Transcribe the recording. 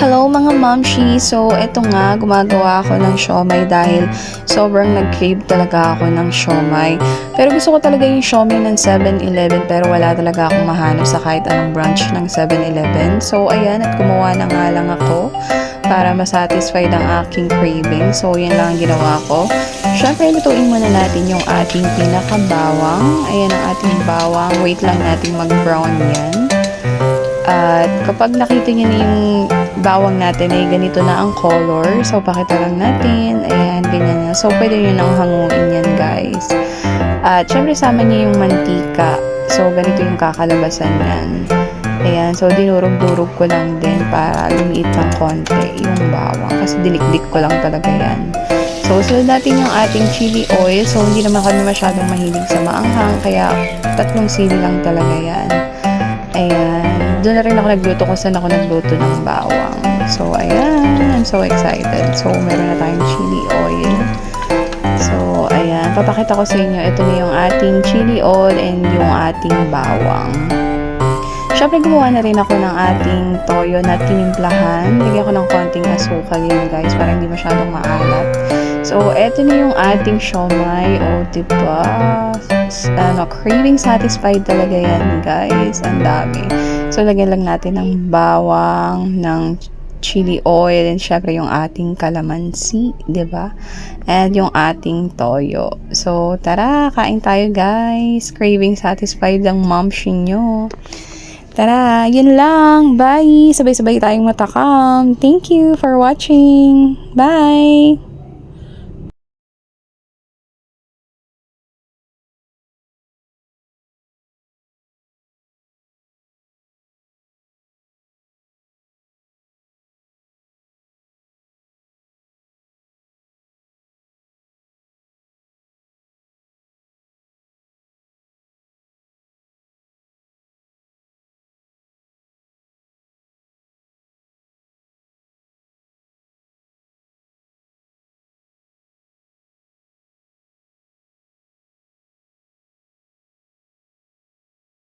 Hello mga momshi! So, eto nga, gumagawa ako ng siomay dahil sobrang nag-crave talaga ako ng siomay. Pero gusto ko talaga yung siomay ng 7-Eleven pero wala talaga akong mahanap sa kahit anong branch ng 7-Eleven. So, ayan, at gumawa na nga lang ako para masatisfy ang aking craving. So, yan lang ang ginawa ko. Siyempre, lutuin muna natin yung ating pinakabawang. Ayan ang ating bawang. Wait lang natin mag-brown yan. At kapag nakita niyo na yung bawang natin ay ganito na ang color. So, pakita lang natin. Ayan, ganyan na. So, pwede nyo nang hanguin yan, guys. At syempre, sama niyo yung mantika. So, ganito yung kakalabasan yan. Ayan, so dinurog-durog ko lang din para lumiit ng konti yung bawang. Kasi dilikdik ko lang talaga yan. So, sunod natin yung ating chili oil. So, hindi naman kami masyadong mahilig sa maanghang. Kaya, 3 sili lang talaga yan. Ayan. Doon na rin ako nagluto kung saan ako nagluto ng bawang. So, ayan. I'm so excited. So, meron na tayong chili oil. So, ayan. Papakita ko sa inyo. Ito na yung ating chili oil and yung ating bawang. Siyempre, gumawa na rin ako ng ating toyo na tinimplahan. Lagyan ko ng konting asukal yun, guys, para hindi masyadong maalat. So, eto na yung ating siomay. O, diba? Craving satisfied talaga yan, guys. Ang dami. So, lagyan lang natin ng bawang, ng chili oil, and syempre yung ating kalamansi, diba? And yung ating toyo. So, tara, kain tayo, guys. Craving satisfied ang momshi nyo. Tara, yun lang. Bye! Sabay-sabay tayong matakam. Thank you for watching. Bye!